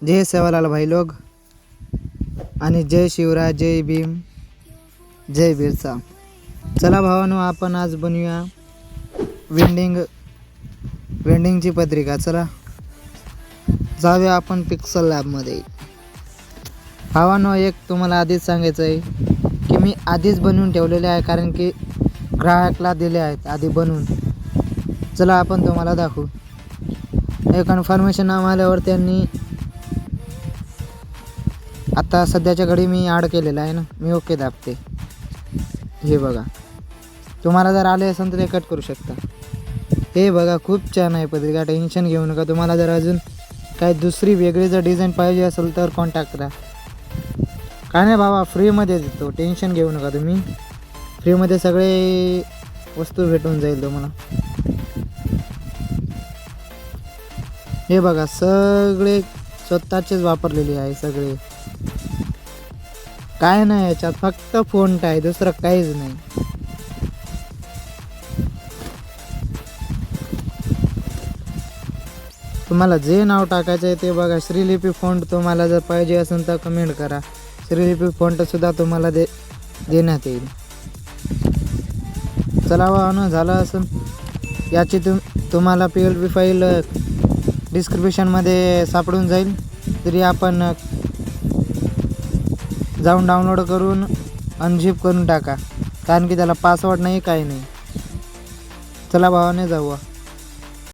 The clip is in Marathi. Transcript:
जय सेवालाल भाई लोग आणि जय शिवराय, जय भीम, जय बिरसा। चला भावानो, आपण आज बनवूया वेंडिंगची पत्रिका। चला जाऊया आपण पिक्सल लॅबमध्ये। भावानो, एक तुम्हाला आधीच सांगायचं आहे की मी आधीच बनवून ठेवलेले आहे, कारण की ग्राहकला दिले आहेत आधी बनवून। चला आपण तुम्हाला दाखवू। हे कन्फर्मेशन आल्यावर त्यांनी आता सध्याच्या घडी मी ॲड केलेला आहे ना, मी ओके दाबते। हे बघा, तुम्हाला जर आले असेल तर ते कट करू शकता। हे बघा, खूप छान आहे पत्रिका, टेन्शन घेऊ नका। तुम्हाला जर अजून काही दुसरी वेगळी जर डिझाईन पाहिजे असेल तर कॉन्टॅक्ट करा। काय नाही बाबा, फ्रीमध्ये देतो, टेन्शन घेऊ नका तुम्ही। फ्रीमध्ये सगळे वस्तू भेटून जाईल तुम्हाला। हे बघा, सगळे स्वतःचेच वापरलेले आहे सगळे, काय नाही याच्यात, फक्त फोंट आहे, दुसरं काहीच नाही। तुम्हाला जे नाव टाकायचं आहे ते बघा, श्रीलिपी फॉन्ट तुम्हाला जर पाहिजे असेल तर कमेंट करा। श्रीलिपी फॉन्ट सुद्धा तुम्हाला देण्यात येईल। चला वाहन झालं असेल, याची तुम्हाला PLP फाईल डिस्क्रिप्शनमध्ये सापडून जाईल, तरी आपण जाऊन डाउनलोड करून अनझिप करून टाका, कारण की त्याला पासवर्ड नाही, काही नाही। चला भावाने जाऊया।